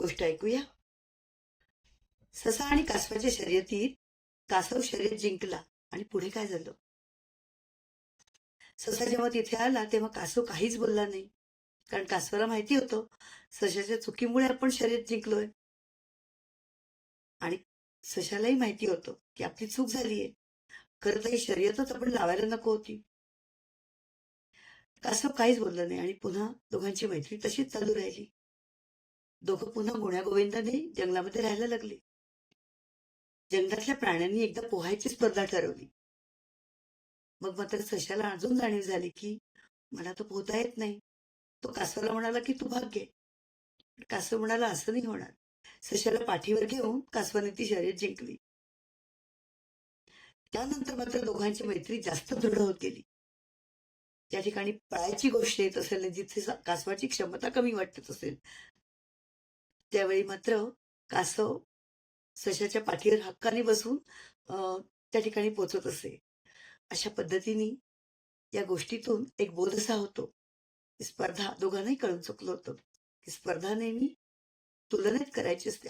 गोष्ट ऐकूया. ससा आणि कासवाच्या शर्यतीत कासव शर्यत जिंकला आणि पुढे काय झालं? ससा जेव्हा तिथे आला तेव्हा कासव काहीच बोलला नाही. कारण कासवाला माहिती होतं सशाच्या चुकीमुळे आपण शर्यत जिंकलोय. आणि सशालाही माहिती होतं की आपली चूक झालीये. खरं तर ही शर्यतच आपण लावायला नको होती. कासव काहीच बोललं नाही आणि पुन्हा दोघांची मैत्री तशीच चालू राहिली. दोघं पुन्हा गुण्यागोविंदाने जंगलामध्ये राहायला लागले. जंगलातल्या प्राण्यांनी एकदा पोहायची स्पर्धा ठरवली. मग मात्र सशाला अजून जाणीव झाली की मला तर पोहता येत नाही. तो कासवाला म्हणाला की तू भाग घे. कासव म्हणाला असं नाही होणार. सशाला पाठीवर घेऊन कासवाने ती शर्यत जिंकली. त्यानंतर मात्र दोघांची मैत्री जास्त दृढ होत गेली. ज्या ठिकाणी पळायची गोष्ट येत असेल आणि जिथे कासवाची क्षमता कमी वाटत असेल त्यावेळी मात्र कासव सशाच्या पाठीवर हक्काने बसून त्या ठिकाणी पोचत असे. अशा पद्धतीने या गोष्टीतून एक बोध असा होतो. स्पर्धा दोघांनाही कळून चुकलं होतं की स्पर्धा नेहमी तुलनेत करायची असते.